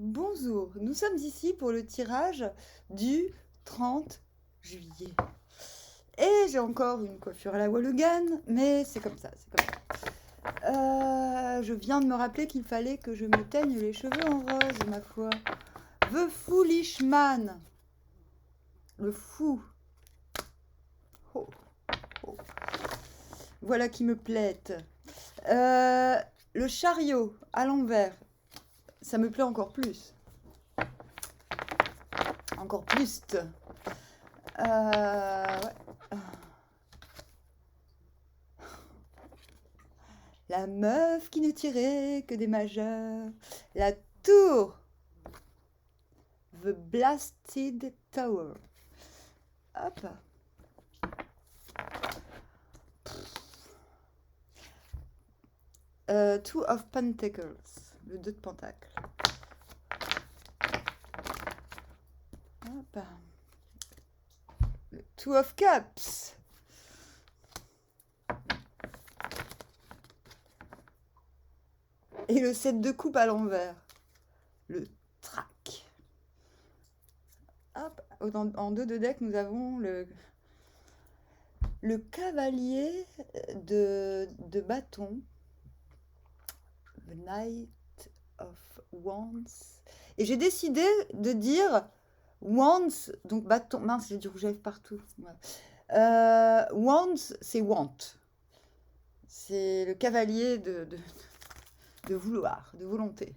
Bonjour, nous sommes ici pour le tirage du 30 juillet. Et j'ai encore une coiffure à la Wallogan, mais c'est comme ça, c'est comme ça. Je viens de me rappeler qu'il fallait que je me teigne les cheveux en rose, ma foi. The Foolish Man. Le fou. Oh, oh. Voilà qui me plaît. Le chariot à l'envers. Ça me plaît encore plus. Encore plus. Ouais. La meuf qui ne tirait que des majeurs. La tour. The Blasted Tower. Hop. Two of Pentacles. Le 2 de Pentacles. Hop. Le Two of Cups. Et le 7 de coupe à l'envers. Le trac. Hop. En 2 de deck, nous avons le cavalier de bâton. The Knight of Wands. Et j'ai décidé de dire Wands, donc bâton. Mince, j'ai du rouge à lèvres partout. Ouais. Wands, c'est want. C'est le cavalier de vouloir, de volonté.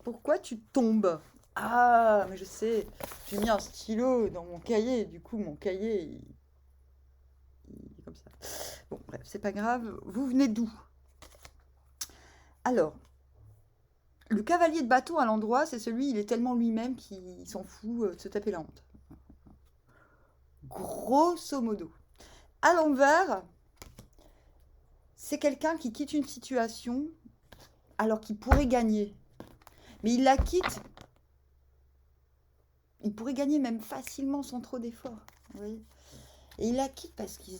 Pourquoi tu tombes? Ah, mais je sais, j'ai mis un stylo dans mon cahier, du coup mon cahier, il est comme ça. Bon, bref, c'est pas grave. Vous venez d'où? Alors, le cavalier de bâton à l'endroit, c'est celui, il est tellement lui-même qu'il s'en fout de se taper la honte. Grosso modo. À l'envers, c'est quelqu'un qui quitte une situation alors qu'il pourrait gagner. Mais il la quitte. Il pourrait gagner même facilement sans trop d'efforts. Et il la quitte parce qu'il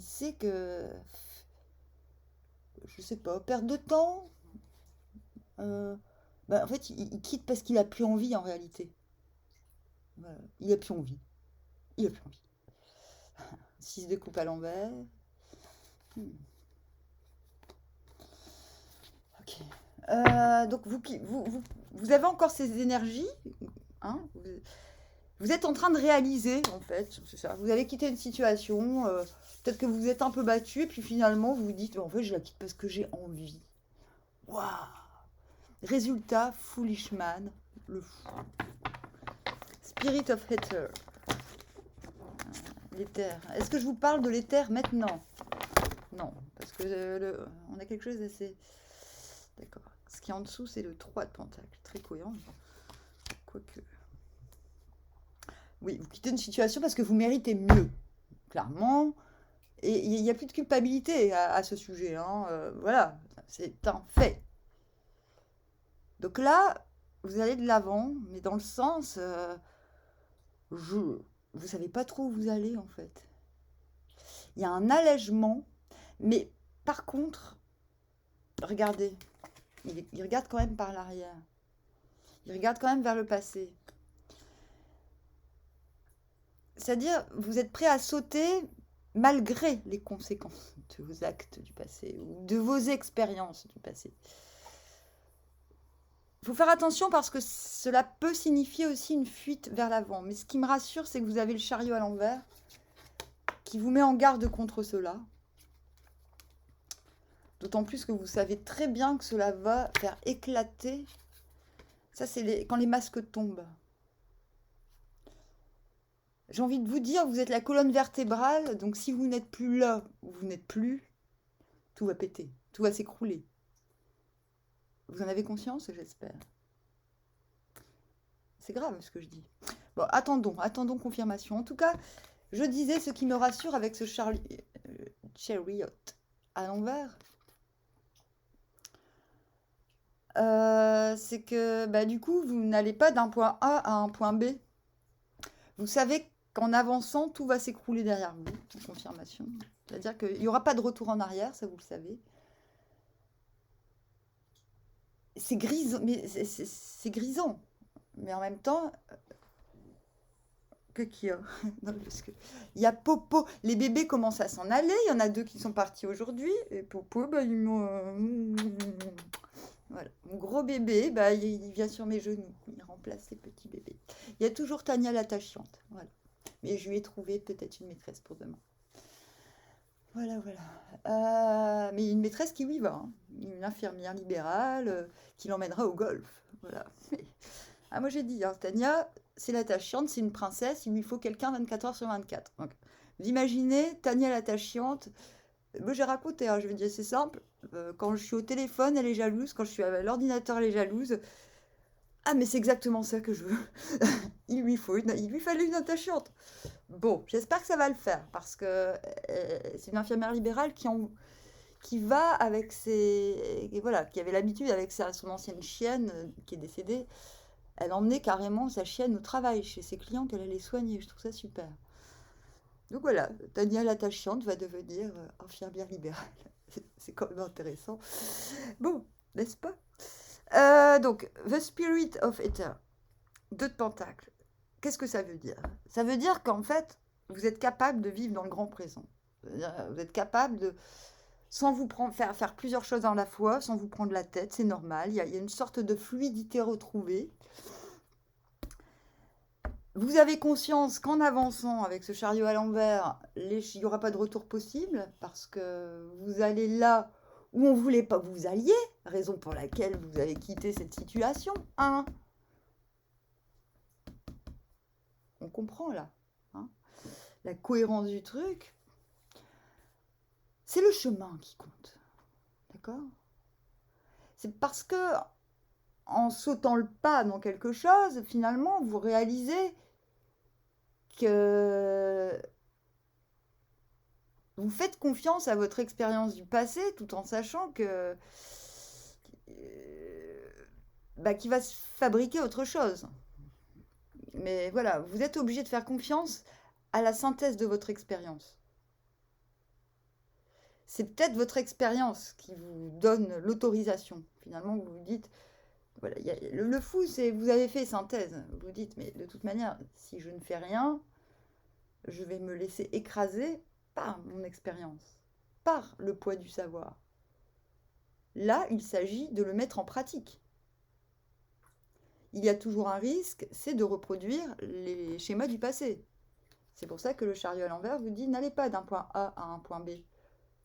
sait que, je sais pas, perdre de temps. En fait, il quitte parce qu'il a plus envie en réalité. Voilà. Il a plus envie. Il a plus envie. 6 de coupe à l'envers. Ok. Donc vous avez encore ces énergies. Hein, vous êtes en train de réaliser, en fait, c'est ça. Vous avez quitté une situation, peut-être que vous vous êtes un peu battu, et puis finalement, vous vous dites, en fait, je la quitte parce que j'ai envie. Waouh! Résultat, Foolish Man, le fou. Spirit of Ether. L'éther. Est-ce que je vous parle de l'éther maintenant? Non, parce que on a quelque chose d'assez... D'accord. Ce qui est en dessous, c'est le 3 de Pentacle. Très cohérent. Quoique... Oui, vous quittez une situation parce que vous méritez mieux, clairement. Et il n'y a plus de culpabilité à ce sujet. Hein. Voilà, c'est un fait. Donc là, vous allez de l'avant, mais dans le sens... vous ne savez pas trop où vous allez, en fait. Il y a un allègement, mais par contre, regardez, il regarde quand même par l'arrière. Il regarde quand même vers le passé. C'est-à-dire, vous êtes prêt à sauter malgré les conséquences de vos actes du passé ou de vos expériences du passé. Il faut faire attention parce que cela peut signifier aussi une fuite vers l'avant. Mais ce qui me rassure, c'est que vous avez le chariot à l'envers qui vous met en garde contre cela. D'autant plus que vous savez très bien que cela va faire éclater. Ça, c'est quand les masques tombent. J'ai envie de vous dire, vous êtes la colonne vertébrale, donc si vous n'êtes plus là ou vous n'êtes plus, tout va péter, tout va s'écrouler. Vous en avez conscience, j'espère. C'est grave ce que je dis. Bon, attendons confirmation. En tout cas, je disais ce qui me rassure avec ce chariot à l'envers. C'est que du coup, vous n'allez pas d'un point A à un point B. Vous savez qu'en avançant, tout va s'écrouler derrière vous, en confirmation. C'est-à-dire qu'il n'y aura pas de retour en arrière, ça vous le savez. c'est grisant, mais c'est grisant. Mais en même temps, que qui a non, parce que il y a Popo. Les bébés commencent à s'en aller. Il y en a deux qui sont partis aujourd'hui. Et Popo, bah, voilà. Mon gros bébé, bah, il vient sur mes genoux. Il remplace les petits bébés. Il y a toujours Tania l'attachante. Voilà. Mais je lui ai trouvé peut-être une maîtresse pour demain. Voilà, voilà. Mais une maîtresse qui y va, hein. Une infirmière libérale qui l'emmènera au golf. Voilà. Ah, moi j'ai dit, hein, Tania, c'est l'attachante, c'est une princesse, il lui faut quelqu'un 24 heures sur 24. Donc, vous imaginez, Tania l'attachante, moi j'ai raconté, hein, je veux dire, c'est simple. Quand je suis au téléphone, elle est jalouse. Quand je suis à l'ordinateur, elle est jalouse. Ah, mais c'est exactement ça que je veux. Il lui fallait une attachante. Bon, j'espère que ça va le faire parce que c'est une infirmière libérale qui va avec voilà, qui avait l'habitude avec son ancienne chienne qui est décédée. Elle emmenait carrément sa chienne au travail chez ses clients qu'elle allait soigner. Je trouve ça super. Donc voilà, Tania l'attachante va devenir infirmière libérale. C'est quand même intéressant. Bon, n'est-ce pas? Donc, The Spirit of Ether, 2 de Pentacles. Qu'est-ce que ça veut dire? Ça veut dire qu'en fait, vous êtes capable de vivre dans le grand présent. Vous êtes capable de, sans vous prendre, faire plusieurs choses à la fois, sans vous prendre la tête, c'est normal. Il y a une sorte de fluidité retrouvée. Vous avez conscience qu'en avançant avec ce chariot à l'envers, il n'y aura pas de retour possible parce que vous allez là où on ne voulait pas que vous alliez, raison pour laquelle vous avez quitté cette situation. Hein, on comprend là, hein, la cohérence du truc. C'est le chemin qui compte, d'accord? C'est parce que en sautant le pas dans quelque chose, finalement, vous réalisez que vous faites confiance à votre expérience du passé tout en sachant que qu'il va se fabriquer autre chose. Mais voilà, vous êtes obligé de faire confiance à la synthèse de votre expérience. C'est peut-être votre expérience qui vous donne l'autorisation. Finalement, vous vous dites, voilà, le fou, c'est vous avez fait synthèse. Vous dites, mais de toute manière, si je ne fais rien, je vais me laisser écraser par mon expérience, par le poids du savoir. Là, il s'agit de le mettre en pratique. Il y a toujours un risque, c'est de reproduire les schémas du passé. C'est pour ça que le chariot à l'envers vous dit, n'allez pas d'un point A à un point B.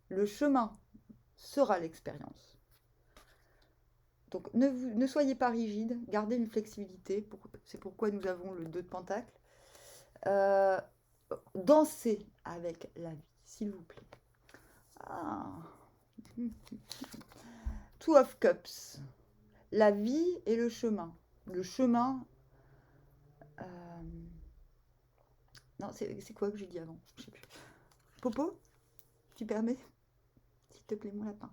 Le chemin sera l'expérience. Donc ne soyez pas rigide, gardez une flexibilité. C'est pourquoi nous avons le 2 de Pentacle. Dansez avec la vie, s'il vous plaît. Ah. Two of Cups. La vie et le chemin. Le chemin... Non, c'est quoi que j'ai dit avant? Je sais plus. Popo, tu permets? S'il te plaît, mon lapin.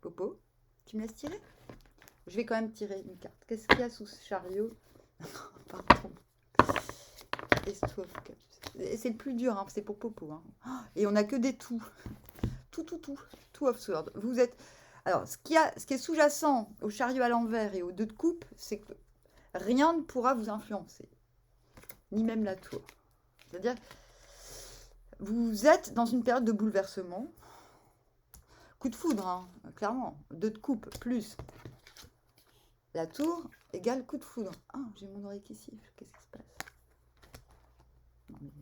Popo, tu me laisses tirer? Je vais quand même tirer une carte. Qu'est-ce qu'il y a sous ce chariot? Pardon. C'est le plus dur, hein, c'est pour Popo. Hein. Et on n'a que des tout. Two of Swords. Vous êtes... Alors, ce qui est sous-jacent au chariot à l'envers et aux 2 de coupe, c'est que rien ne pourra vous influencer. Ni même la tour. C'est-à-dire, vous êtes dans une période de bouleversement. Coup de foudre, hein, clairement. 2 de coupe, plus la tour, égale coup de foudre. Ah, j'ai mon oreille qui siffle. Qu'est-ce qui se passe? Non, mais...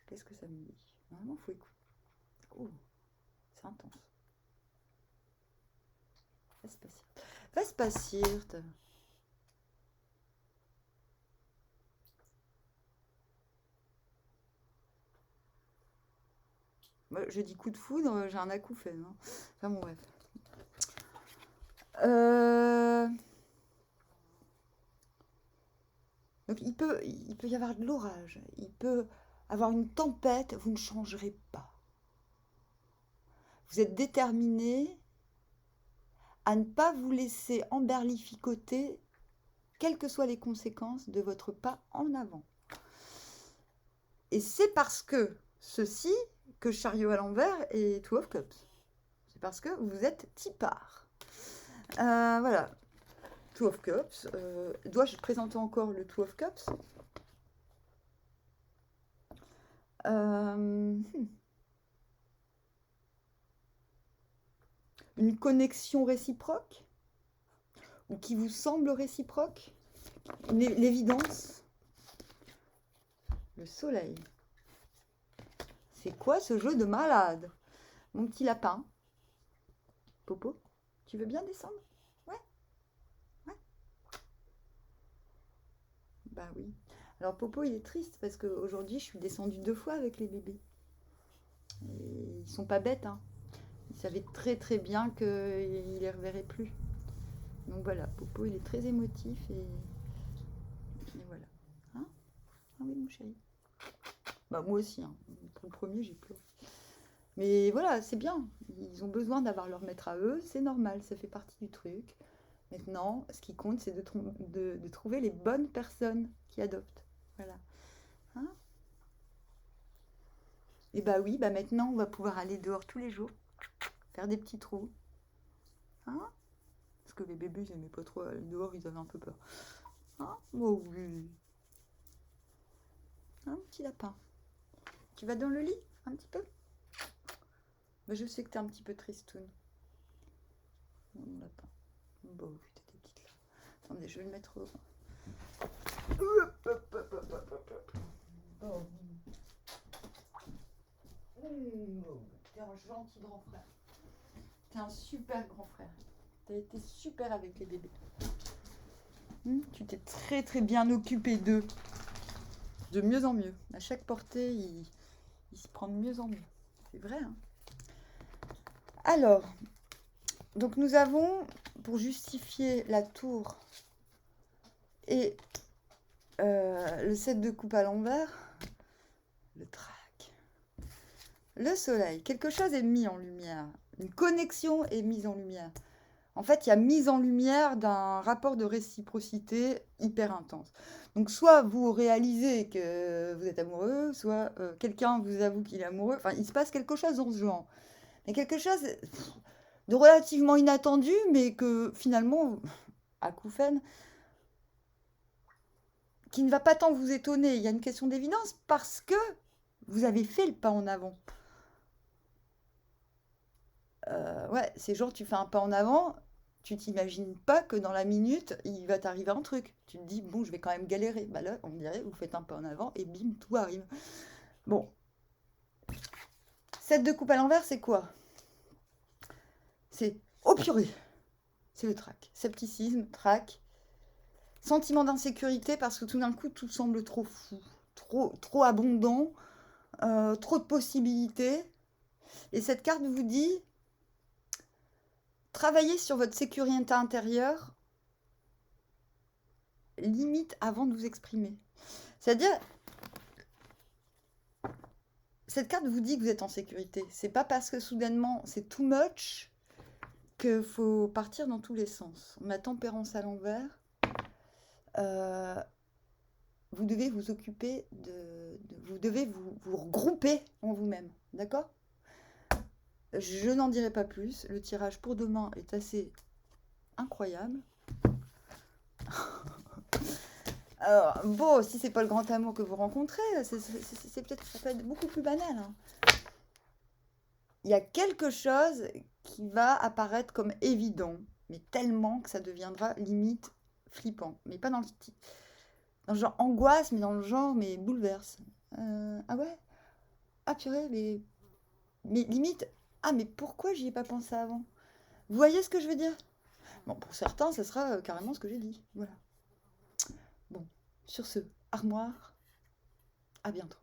Qu'est-ce que ça me dit? Normalement, il faut écouter. Oh, c'est intense. Laisse passer. Moi, je dis coup de foudre, j'ai un acouphène. Hein. Enfin bon, bref. Donc il peut y avoir de l'orage, il peut avoir une tempête, vous ne changerez pas. Vous êtes déterminé à ne pas vous laisser emberlificoter, quelles que soient les conséquences de votre pas en avant. Et c'est parce que ceci que chariot à l'envers et Two of Cups. C'est parce que vous êtes tipard. Voilà. Two of Cups. Dois-je présenter encore le Two of Cups? Une connexion réciproque? Ou qui vous semble réciproque? L'évidence? Le soleil. C'est quoi ce jeu de malade? Mon petit lapin. Popo, tu veux bien descendre? Ouais. Ouais. Bah oui. Alors Popo, il est triste parce qu'aujourd'hui, je suis descendue 2 fois avec les bébés. Et ils sont pas bêtes, hein. Ils savaient très très bien qu'ils les reverraient plus. Donc voilà, Popo, il est très émotif et voilà. Hein? Ah oui, mon chéri. Bah moi aussi, hein. Pour le premier, j'ai pleuré. Mais voilà, c'est bien. Ils ont besoin d'avoir leur maître à eux, c'est normal, ça fait partie du truc. Maintenant, ce qui compte, c'est de trouver les bonnes personnes qui adoptent. Voilà. Hein? Et bah oui, bah maintenant, on va pouvoir aller dehors tous les jours, faire des petits trous. Hein? Parce que les bébés, ils n'aimaient pas trop aller dehors, ils avaient un peu peur. Hein? Oh oui. Un petit lapin. Tu vas dans le lit un petit peu? Bah, je sais que t'es un petit peu tristoun. Mon lapin. Bon, putain, des petites là. Attendez, je vais le mettre au... Bon. T'es un gentil grand frère. T'es un super grand frère. T'as été super avec les bébés. Tu t'es très très bien occupé d'eux. De mieux en mieux. À chaque portée, ils se prennent de mieux en mieux. C'est vrai, hein? Alors, donc nous avons, pour justifier la tour et le 7 de coupe à l'envers, le trac, le soleil. Quelque chose est mis en lumière. Une connexion est mise en lumière. En fait, il y a mise en lumière d'un rapport de réciprocité hyper intense. Donc, soit vous réalisez que vous êtes amoureux, soit quelqu'un vous avoue qu'il est amoureux. Enfin, il se passe quelque chose dans ce genre. Mais quelque chose de relativement inattendu, mais que finalement, acouphène, qui ne va pas tant vous étonner. Il y a une question d'évidence parce que vous avez fait le pas en avant. Ouais, c'est genre tu fais un pas en avant, tu t'imagines pas que dans la minute, il va t'arriver un truc. Tu te dis, bon, je vais quand même galérer. Bah là, on dirait, vous faites un pas en avant et bim, tout arrive. Bon. 7 de coupe à l'envers, c'est quoi? C'est, oh purée, c'est le trac. Scepticisme, trac. Sentiment d'insécurité parce que tout d'un coup, tout semble trop fou, trop abondant, trop de possibilités. Et cette carte vous dit, travaillez sur votre sécurité intérieure, limite avant de vous exprimer. C'est-à-dire, cette carte vous dit que vous êtes en sécurité. C'est pas parce que soudainement c'est too much qu'il faut partir dans tous les sens. Ma tempérance à l'envers. Vous devez vous occuper vous devez vous regrouper en vous-même. D'accord? Je n'en dirai pas plus. Le tirage pour demain est assez incroyable. Alors, bon, si c'est pas le grand amour que vous rencontrez, c'est peut-être, ça peut être beaucoup plus banal. Hein. Il y a quelque chose qui va apparaître comme évident, mais tellement que ça deviendra limite flippant. Mais pas dans le genre angoisse, mais dans le genre, mais bouleverse. Ah ouais? Ah purée, mais limite, ah mais pourquoi j'y ai pas pensé avant? Vous voyez ce que je veux dire? Bon, pour certains, ça sera carrément ce que j'ai dit. Voilà. Bon, sur ce, armoire, à bientôt.